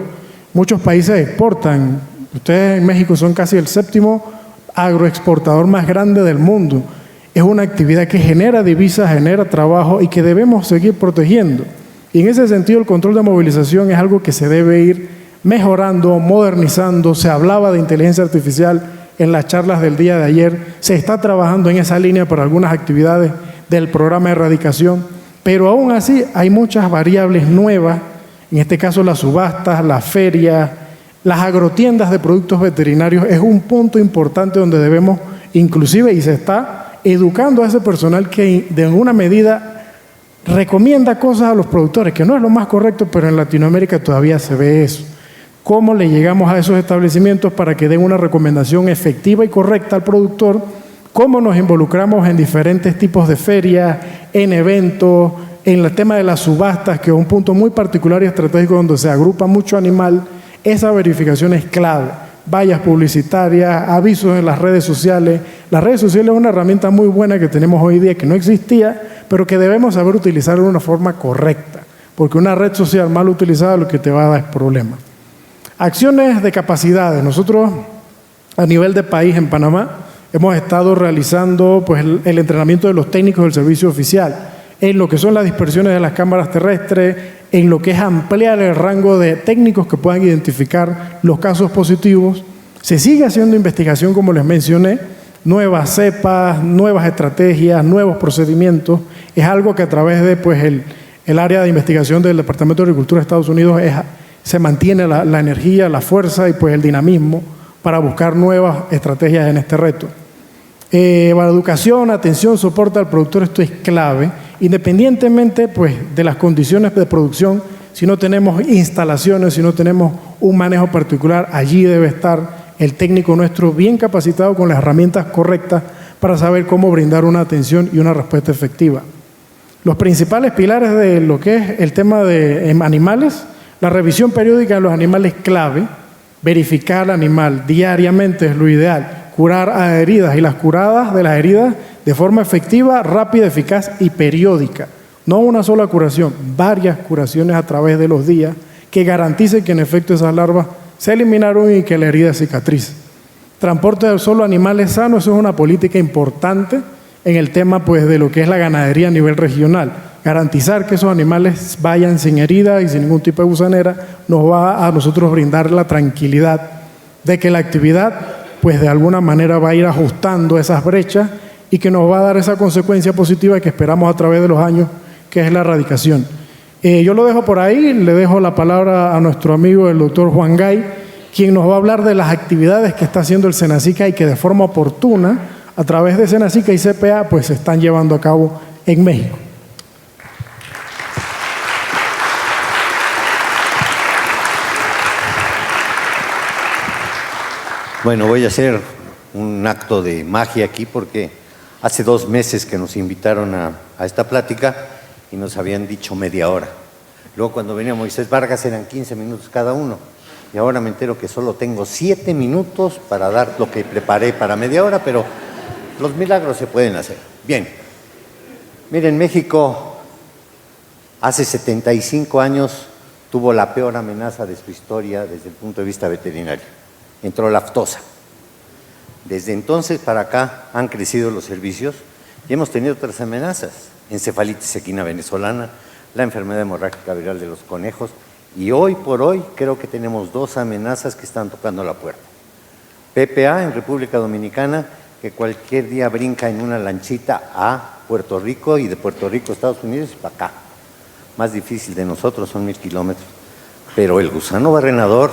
Muchos países exportan. Ustedes en México son casi el 7º agroexportador más grande del mundo. Es una actividad que genera divisas, genera trabajo y que debemos seguir protegiendo. Y en ese sentido el control de movilización es algo que se debe ir mejorando, modernizando. Se hablaba de inteligencia artificial en las charlas del día de ayer. Se está trabajando en esa línea para algunas actividades del programa de erradicación, pero aún así hay muchas variables nuevas, en este caso las subastas, las ferias, las agrotiendas de productos veterinarios. Es un punto importante donde debemos inclusive, y se está educando a ese personal que de alguna medida recomienda cosas a los productores, que no es lo más correcto, pero en Latinoamérica todavía se ve eso. ¿Cómo le llegamos a esos establecimientos para que den una recomendación efectiva y correcta al productor? ¿Cómo nos involucramos en diferentes tipos de ferias, en eventos, en el tema de las subastas, que es un punto muy particular y estratégico donde se agrupa mucho animal? Esa verificación es clave. Vallas publicitarias, avisos en las redes sociales. Las redes sociales es una herramienta muy buena que tenemos hoy día, que no existía, pero que debemos saber utilizar de una forma correcta, porque una red social mal utilizada lo que te va a dar es problemas. Acciones de capacidades. Nosotros a nivel de país en Panamá hemos estado realizando pues, el entrenamiento de los técnicos del servicio oficial en lo que son las dispersiones de las cámaras terrestres, en lo que es ampliar el rango de técnicos que puedan identificar los casos positivos. Se sigue haciendo investigación, como les mencioné, nuevas cepas, nuevas estrategias, nuevos procedimientos. Es algo que a través de pues, el área de investigación del Departamento de Agricultura de Estados Unidos se mantiene la energía, la fuerza y pues, el dinamismo para buscar nuevas estrategias en este reto. Para educación, atención, soporte al productor, esto es clave, independientemente pues, de las condiciones de producción. Si no tenemos instalaciones, si no tenemos un manejo particular, allí debe estar el técnico nuestro bien capacitado con las herramientas correctas para saber cómo brindar una atención y una respuesta efectiva. Los principales pilares de lo que es el tema de animales: la revisión periódica de los animales clave, verificar al animal diariamente es lo ideal, curar a heridas y las curadas de las heridas de forma efectiva, rápida, eficaz y periódica. No una sola curación, varias curaciones a través de los días que garanticen que en efecto esas larvas se eliminaron y que la herida cicatrice. Transporte de solo animales sanos, eso es una política importante en el tema pues, de lo que es la ganadería a nivel regional. Garantizar que esos animales vayan sin herida y sin ningún tipo de gusanera nos va a nosotros brindar la tranquilidad de que la actividad pues de alguna manera va a ir ajustando esas brechas y que nos va a dar esa consecuencia positiva que esperamos a través de los años, que es la erradicación. Yo lo dejo por ahí, le dejo la palabra a nuestro amigo el doctor Juan Gay, quien nos va a hablar de las actividades que está haciendo el Senacica y que de forma oportuna, a través de Senacica y CPA, pues se están llevando a cabo en México. Bueno, voy a hacer un acto de magia aquí porque hace 2 meses que nos invitaron a esta plática y nos habían dicho media hora. Luego cuando venía Moisés Vargas eran 15 minutos cada uno y ahora me entero que solo tengo 7 minutos para dar lo que preparé para media hora, pero los milagros se pueden hacer. Bien, miren, México hace 75 años tuvo la peor amenaza de su historia desde el punto de vista veterinario. Entró la aftosa. Desde entonces para acá han crecido los servicios y hemos tenido otras amenazas. Encefalitis equina venezolana, la enfermedad hemorrágica viral de los conejos y hoy por hoy creo que tenemos 2 amenazas que están tocando la puerta. PPA en República Dominicana, que cualquier día brinca en una lanchita a Puerto Rico y de Puerto Rico a Estados Unidos y para acá. Más difícil de nosotros, son 1000 kilómetros. Pero el gusano barrenador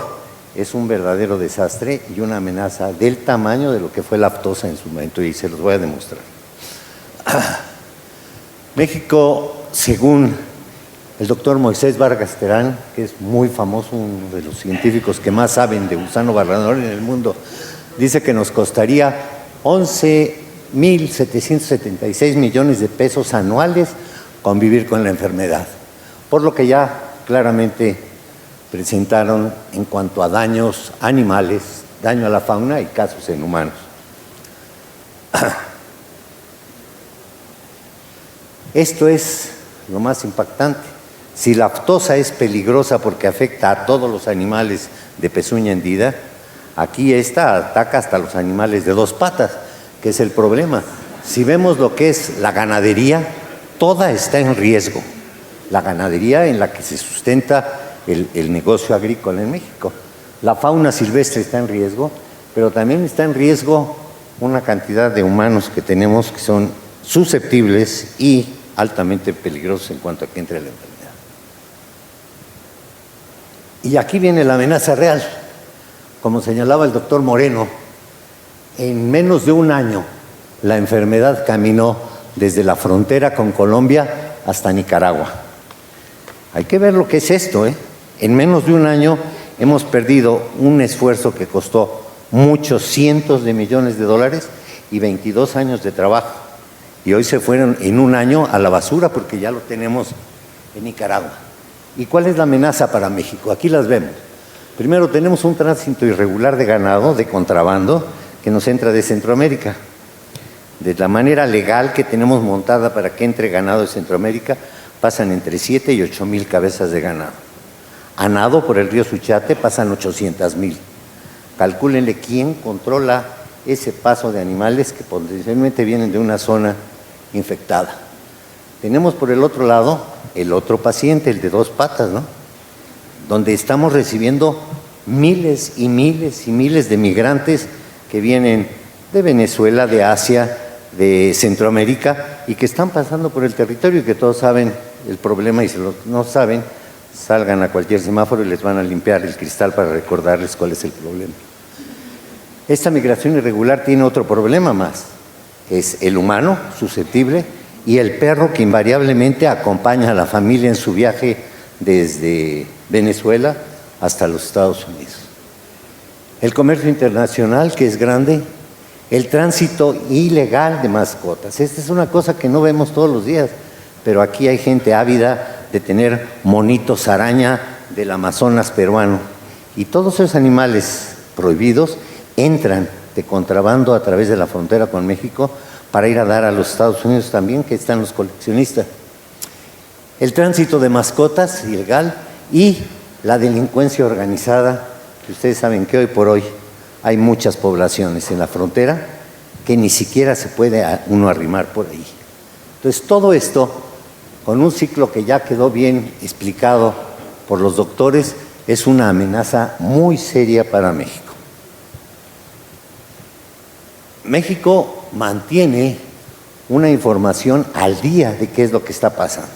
es un verdadero desastre y una amenaza del tamaño de lo que fue la aftosa en su momento y se los voy a demostrar. México, según el doctor Moisés Vargas Terán, que es muy famoso, uno de los científicos que más saben de gusano barrenador en el mundo, dice que nos costaría 11.776 millones de pesos anuales convivir con la enfermedad, por lo que ya claramente presentaron en cuanto a daños animales, daño a la fauna y casos en humanos. Esto es lo más impactante. Si la aftosa es peligrosa porque afecta a todos los animales de pezuña hendida, aquí esta ataca hasta los animales de 2 patas, que es el problema. Si vemos lo que es la ganadería, toda está en riesgo. La ganadería en la que se sustenta el negocio agrícola en México. La fauna silvestre está en riesgo, pero también está en riesgo una cantidad de humanos que tenemos que son susceptibles y altamente peligrosos en cuanto a que entre la enfermedad. Y aquí viene la amenaza real. Como señalaba el doctor Moreno, en menos de un año la enfermedad caminó desde la frontera con Colombia hasta Nicaragua. Hay que ver lo que es esto, ¿eh? En menos de un año hemos perdido un esfuerzo que costó muchos cientos de millones de dólares y 22 años de trabajo. Y hoy se fueron en un año a la basura porque ya lo tenemos en Nicaragua. ¿Y cuál es la amenaza para México? Aquí las vemos. Primero, tenemos un tránsito irregular de ganado, de contrabando, que nos entra de Centroamérica. De la manera legal que tenemos montada para que entre ganado de Centroamérica, pasan entre 7 y 8 mil cabezas de ganado. A nado por el río Suchiate pasan 800,000. Calcúlenle quién controla ese paso de animales que potencialmente vienen de una zona infectada. Tenemos por el otro lado el otro paciente, el de 2 patas, ¿no? Donde estamos recibiendo miles y miles y miles de migrantes que vienen de Venezuela, de Asia, de Centroamérica y que están pasando por el territorio y que todos saben el problema y si no saben, salgan a cualquier semáforo y les van a limpiar el cristal para recordarles cuál es el problema. Esta migración irregular tiene otro problema más, que es el humano susceptible y el perro que invariablemente acompaña a la familia en su viaje desde Venezuela hasta los Estados Unidos. El comercio internacional, que es grande, el tránsito ilegal de mascotas. Esta es una cosa que no vemos todos los días, pero aquí hay gente ávida de tener monitos araña del Amazonas peruano. Y todos esos animales prohibidos entran de contrabando a través de la frontera con México para ir a dar a los Estados Unidos también, que están los coleccionistas. El tránsito de mascotas ilegal y la delincuencia organizada, que ustedes saben que hoy por hoy hay muchas poblaciones en la frontera que ni siquiera se puede uno arrimar por ahí. Entonces todo esto, con un ciclo que ya quedó bien explicado por los doctores, es una amenaza muy seria para México. México mantiene una información al día de qué es lo que está pasando.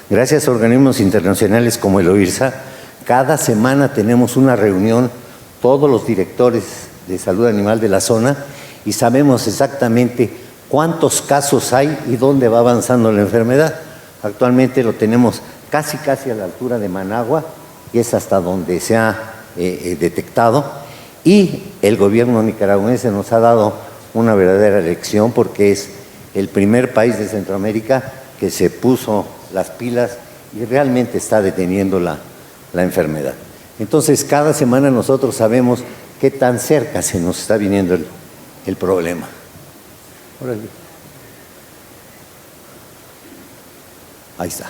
Gracias a organismos internacionales como el OIRSA, cada semana tenemos una reunión, todos los directores de salud animal de la zona, y sabemos exactamente cuántos casos hay y dónde va avanzando la enfermedad. Actualmente lo tenemos casi a la altura de Managua, y es hasta donde se ha detectado, y el gobierno nicaragüense nos ha dado una verdadera lección porque es el primer país de Centroamérica que se puso las pilas y realmente está deteniendo la enfermedad. Entonces, cada semana nosotros sabemos qué tan cerca se nos está viniendo el problema. Órale. Ahí está.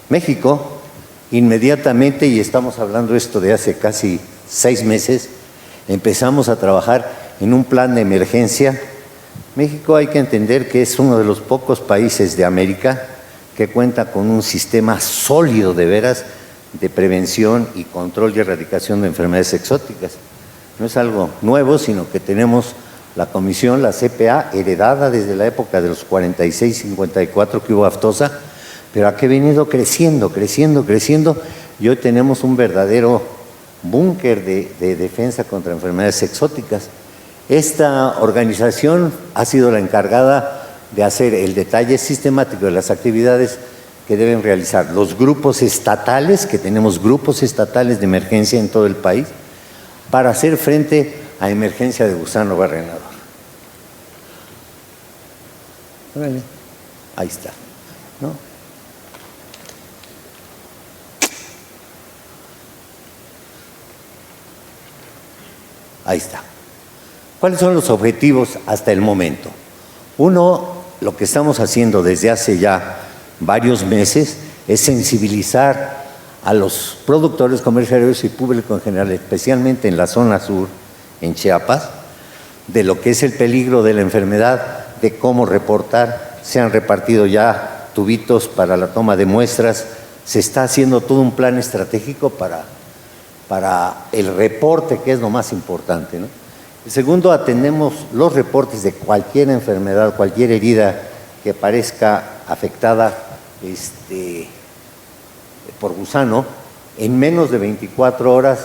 México, inmediatamente, y estamos hablando esto de hace casi 6 meses, empezamos a trabajar en un plan de emergencia. México, hay que entender que es uno de los pocos países de América que cuenta con un sistema sólido de veras de prevención y control y erradicación de enfermedades exóticas. No es algo nuevo, sino que tenemos la comisión, la CPA, heredada desde la época de los 46-54 que hubo aftosa, pero que ha venido creciendo, y hoy tenemos un verdadero búnker de defensa contra enfermedades exóticas. Esta organización ha sido la encargada de hacer el detalle sistemático de las actividades que deben realizar los grupos estatales, que tenemos grupos estatales de emergencia en todo el país, para hacer frente a emergencia de gusano barrenador. Ahí está, ¿no? Ahí está. ¿Cuáles son los objetivos hasta el momento? Uno, lo que estamos haciendo desde hace ya varios meses es sensibilizar a los productores, comerciales y público en general, especialmente en la zona sur, en Chiapas, de lo que es el peligro de la enfermedad, de cómo reportar. Se han repartido ya tubitos para la toma de muestras. Se está haciendo todo un plan estratégico para el reporte, que es lo más importante, ¿no? El segundo, atendemos los reportes de cualquier enfermedad, cualquier herida que parezca afectada por gusano, en menos de 24 horas.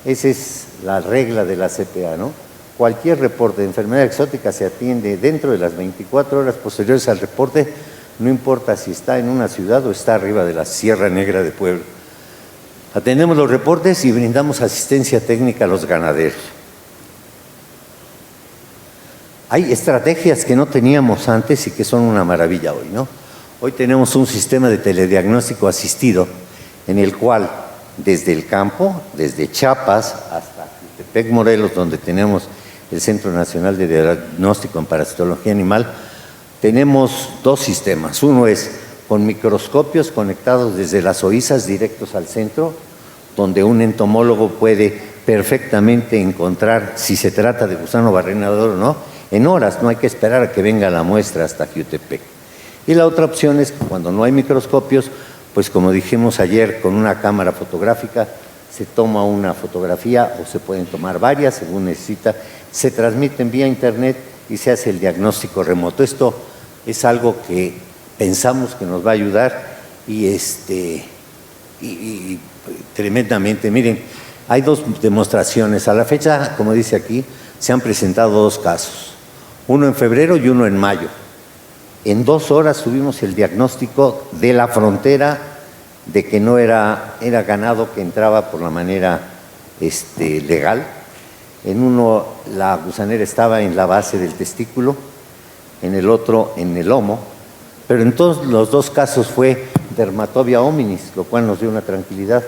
Esa es la regla de la CPA, ¿no? Cualquier reporte de enfermedad exótica se atiende dentro de las 24 horas posteriores al reporte, no importa si está en una ciudad o está arriba de la Sierra Negra de Puebla. Atendemos los reportes y brindamos asistencia técnica a los ganaderos. Hay estrategias que no teníamos antes y que son una maravilla hoy, ¿no? Hoy tenemos un sistema de telediagnóstico asistido en el cual desde el campo, desde Chiapas hasta Jutepec, Morelos, donde tenemos el Centro Nacional de Diagnóstico en Parasitología Animal, tenemos 2 sistemas. Uno es con microscopios conectados desde las oizas directos al centro, donde un entomólogo puede perfectamente encontrar si se trata de gusano barrenador o no, en horas, no hay que esperar a que venga la muestra hasta Jutepec. Y la otra opción es que cuando no hay microscopios, pues como dijimos ayer, con una cámara fotográfica se toma una fotografía o se pueden tomar varias según necesita, se transmiten vía internet y se hace el diagnóstico remoto. Esto es algo que pensamos que nos va a ayudar y tremendamente. Miren, hay 2 demostraciones. A la fecha, como dice aquí, se han presentado 2 casos, uno en febrero y uno en mayo. En 2 horas tuvimos el diagnóstico de la frontera de que no era ganado que entraba por la manera legal. En uno la gusanera estaba en la base del testículo, en el otro en el lomo, pero en todos los 2 casos fue Dermatobia hominis, lo cual nos dio una tranquilidad.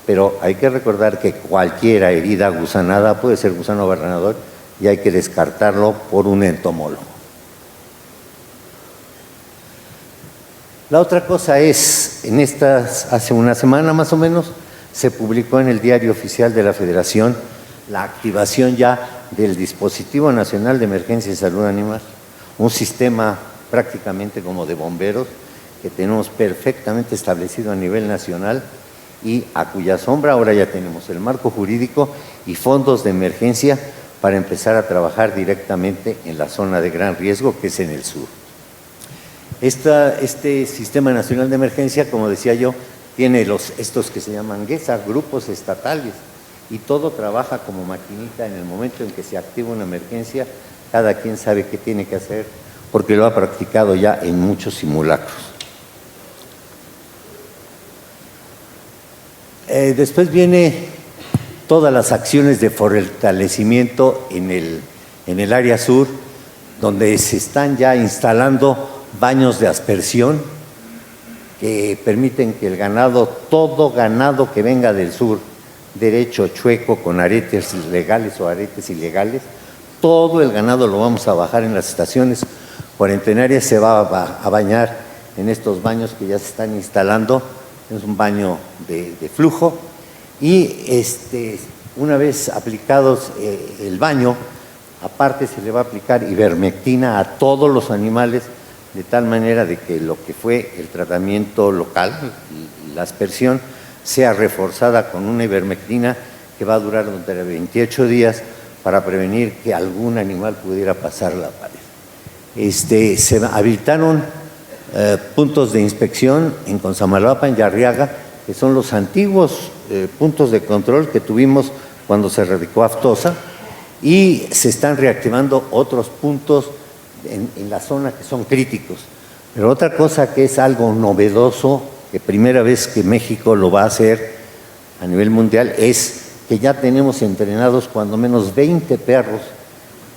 Pero hay que recordar que cualquier herida gusanada puede ser gusano barrenador y hay que descartarlo por un entomólogo. La otra cosa es, hace una semana más o menos, se publicó en el Diario Oficial de la Federación la activación ya del Dispositivo Nacional de Emergencia y Salud Animal, un sistema prácticamente como de bomberos que tenemos perfectamente establecido a nivel nacional y a cuya sombra ahora ya tenemos el marco jurídico y fondos de emergencia para empezar a trabajar directamente en la zona de gran riesgo que es en el sur. Este Sistema Nacional de Emergencia, como decía yo, tiene estos que se llaman GESA, grupos estatales, y todo trabaja como maquinita. En el momento en que se activa una emergencia, cada quien sabe qué tiene que hacer, porque lo ha practicado ya en muchos simulacros. Después viene todas las acciones de fortalecimiento en el área sur, donde se están ya instalando baños de aspersión que permiten que el ganado, todo ganado que venga del sur, derecho, chueco, con aretes legales o aretes ilegales, todo el ganado lo vamos a bajar en las estaciones cuarentenarias, se va a bañar en estos baños que ya se están instalando. Es un baño de flujo, y una vez aplicados el baño, aparte se le va a aplicar ivermectina a todos los animales, de tal manera de que lo que fue el tratamiento local, la aspersión, sea reforzada con una ivermectina que va a durar durante 28 días para prevenir que algún animal pudiera pasar la pared. Se habilitaron puntos de inspección en Consamalapa, en Yarriaga, que son los antiguos puntos de control que tuvimos cuando se radicó Aftosa, y se están reactivando otros puntos en la zona que son críticos. Pero otra cosa que es algo novedoso, que primera vez que México lo va a hacer a nivel mundial, es que ya tenemos entrenados cuando menos 20 perros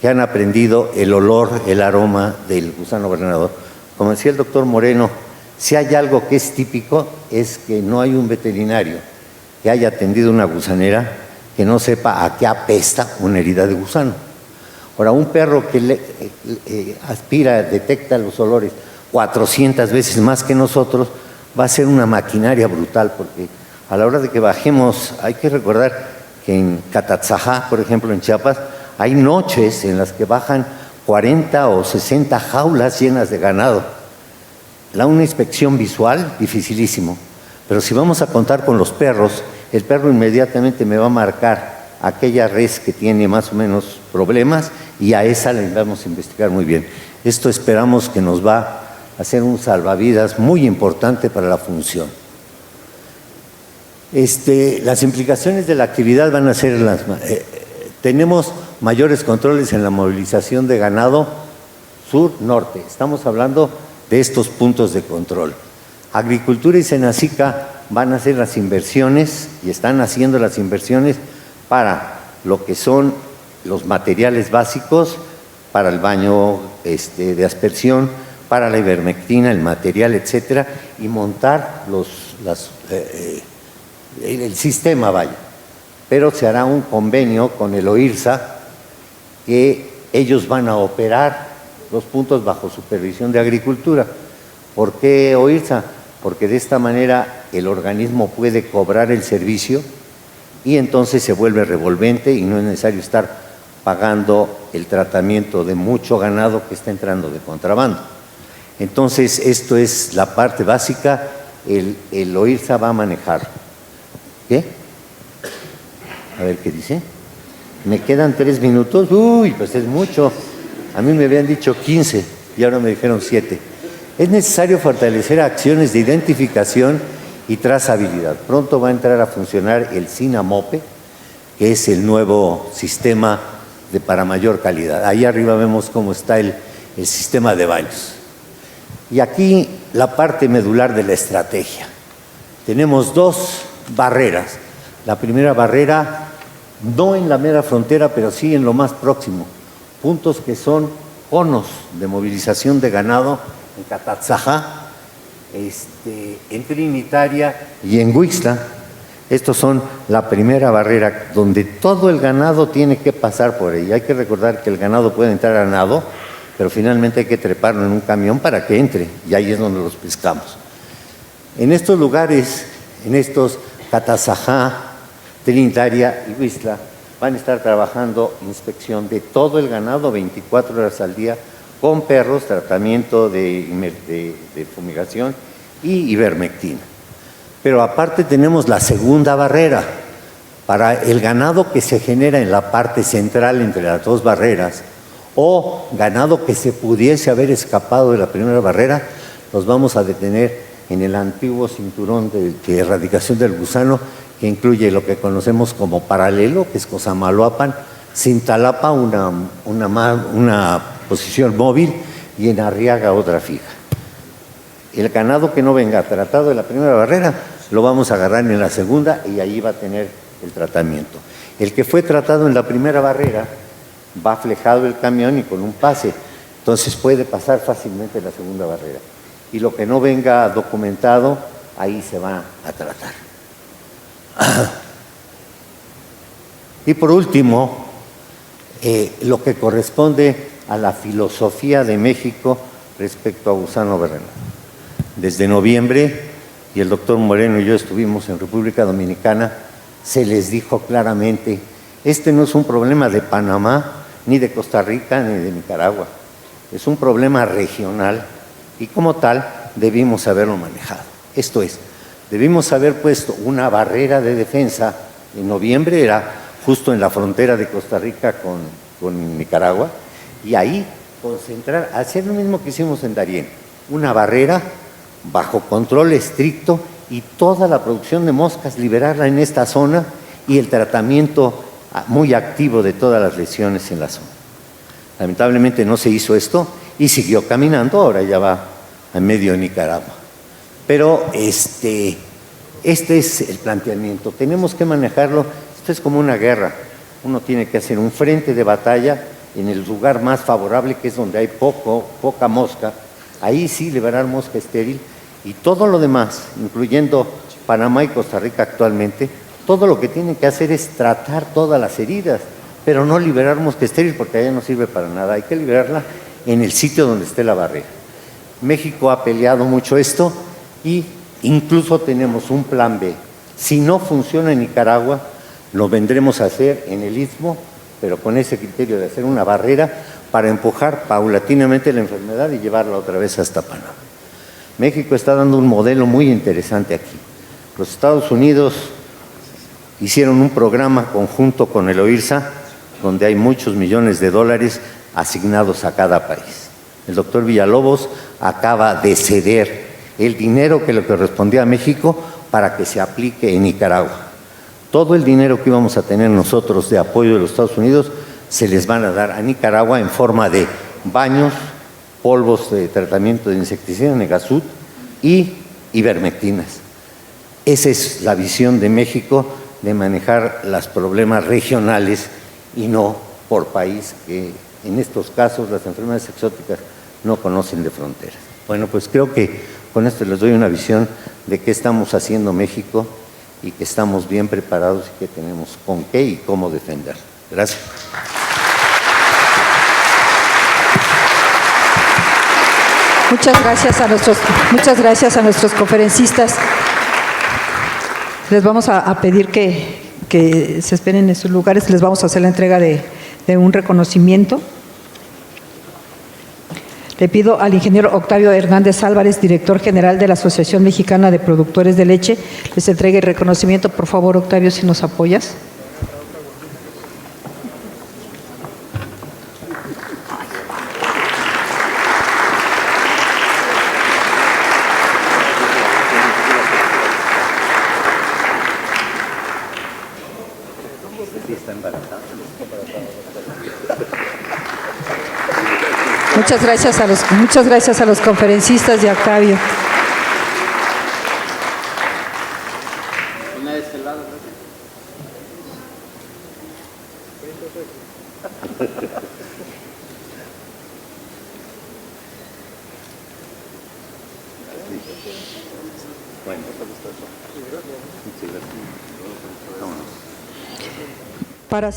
que han aprendido el olor, el aroma del gusano gobernador. Como decía el doctor Moreno, si hay algo que es típico, es que no hay un veterinario que haya atendido una gusanera que no sepa a qué apesta una herida de gusano. Ahora, un perro que aspira, detecta los olores 400 veces más que nosotros, va a ser una maquinaria brutal, porque a la hora de que bajemos, hay que recordar que en Catatzajá, por ejemplo, en Chiapas, hay noches en las que bajan 40 o 60 jaulas llenas de ganado. Una inspección visual, dificilísimo. Pero si vamos a contar con los perros, el perro inmediatamente me va a marcar aquella res que tiene más o menos problemas, y a esa la vamos a investigar muy bien. Esto esperamos que nos va a hacer un salvavidas muy importante para la función. Las implicaciones de la actividad van a ser las... tenemos mayores controles en la movilización de ganado sur-norte. Estamos hablando de estos puntos de control. Agricultura y Senacica van a hacer las inversiones, y están haciendo las inversiones para lo que son los materiales básicos, para el baño de aspersión, para la ivermectina, el material, etcétera, y montar el sistema, vaya. Pero se hará un convenio con el OIRSA, que ellos van a operar los puntos bajo supervisión de Agricultura. ¿Por qué OIRSA? Porque de esta manera el organismo puede cobrar el servicio, y entonces se vuelve revolvente y no es necesario estar pagando el tratamiento de mucho ganado que está entrando de contrabando. Entonces, esto es la parte básica, el OIRSA va a manejar. ¿Qué? A ver qué dice. ¿Me quedan 3 minutos? Uy, pues es mucho. A mí me habían dicho 15 y ahora me dijeron 7. Es necesario fortalecer acciones de identificación y trazabilidad. Pronto va a entrar a funcionar el SINAMOPE, que es el nuevo sistema para mayor calidad. Ahí arriba vemos cómo está el sistema de baños. Y aquí la parte medular de la estrategia. Tenemos 2 barreras. La primera barrera, no en la mera frontera, pero sí en lo más próximo. Puntos que son conos de movilización de ganado en Catatzajá, en Trinitaria y en Huixla. Estos son la primera barrera, donde todo el ganado tiene que pasar por ahí. Hay que recordar que el ganado puede entrar a nado, pero finalmente hay que treparlo en un camión para que entre, y ahí es donde los pescamos. En estos lugares, en estos Catatzajá, Trinitaria y Huixla, van a estar trabajando inspección de todo el ganado 24 horas al día, con perros, tratamiento de fumigación y ivermectina. Pero aparte tenemos la segunda barrera. Para el ganado que se genera en la parte central entre las 2 barreras, o ganado que se pudiese haber escapado de la primera barrera, Nos vamos a detener en el antiguo cinturón de erradicación del gusano, que incluye lo que conocemos como paralelo, que es Cosamaloapan, Cintalapa, una posición móvil, y en Arriaga otra fija. El ganado que no venga tratado en la primera barrera lo vamos a agarrar en la segunda y ahí va a tener el tratamiento. El que fue tratado en la primera barrera va flejado el camión y con un pase, entonces puede pasar fácilmente la segunda barrera. Y lo que no venga documentado, ahí se va a tratar. Y por último, lo que corresponde a la filosofía de México respecto a gusano berreno. Desde noviembre, y el doctor Moreno y yo estuvimos en República Dominicana, se les dijo claramente, este no es un problema de Panamá, ni de Costa Rica, ni de Nicaragua, es un problema regional y como tal debimos haberlo manejado. Esto es, debimos haber puesto una barrera de defensa, en noviembre era justo en la frontera de Costa Rica con Nicaragua, y ahí concentrar, hacer lo mismo que hicimos en Darién, una barrera bajo control estricto y toda la producción de moscas liberarla en esta zona y el tratamiento muy activo de todas las lesiones en la zona. Lamentablemente no se hizo esto y siguió caminando, ahora ya va a medio Nicaragua. Pero este es el planteamiento, tenemos que manejarlo, esto es como una guerra, uno tiene que hacer un frente de batalla en el lugar más favorable, que es donde hay poca mosca, ahí sí liberar mosca estéril, y todo lo demás, incluyendo Panamá y Costa Rica actualmente, todo lo que tienen que hacer es tratar todas las heridas, pero no liberar mosca estéril porque allá no sirve para nada, hay que liberarla en el sitio donde esté la barrera. México ha peleado mucho esto y incluso tenemos un plan B. Si no funciona en Nicaragua, lo vendremos a hacer en el Istmo, pero con ese criterio de hacer una barrera para empujar paulatinamente la enfermedad y llevarla otra vez hasta Panamá. México está dando un modelo muy interesante aquí. Los Estados Unidos hicieron un programa conjunto con el OIRSA, donde hay muchos millones de dólares asignados a cada país. El doctor Villalobos acaba de ceder el dinero que le correspondía a México para que se aplique en Nicaragua. Todo el dinero que íbamos a tener nosotros de apoyo de los Estados Unidos se les van a dar a Nicaragua en forma de baños, polvos de tratamiento de insecticida, Negasud y ivermectinas. Esa es la visión de México de manejar los problemas regionales y no por país, que en estos casos las enfermedades exóticas no conocen de fronteras. Bueno, pues creo que con esto les doy una visión de qué estamos haciendo México y que estamos bien preparados y que tenemos con qué y cómo defender. Gracias. Muchas gracias a nuestros conferencistas. Les vamos a pedir que se esperen en sus lugares. Les vamos a hacer la entrega de un reconocimiento. Le pido al ingeniero Octavio Hernández Álvarez, director general de la Asociación Mexicana de Productores de Leche, les entregue el reconocimiento. Por favor, Octavio, si nos apoyas. Muchas gracias a los conferencistas y a Octavio. Para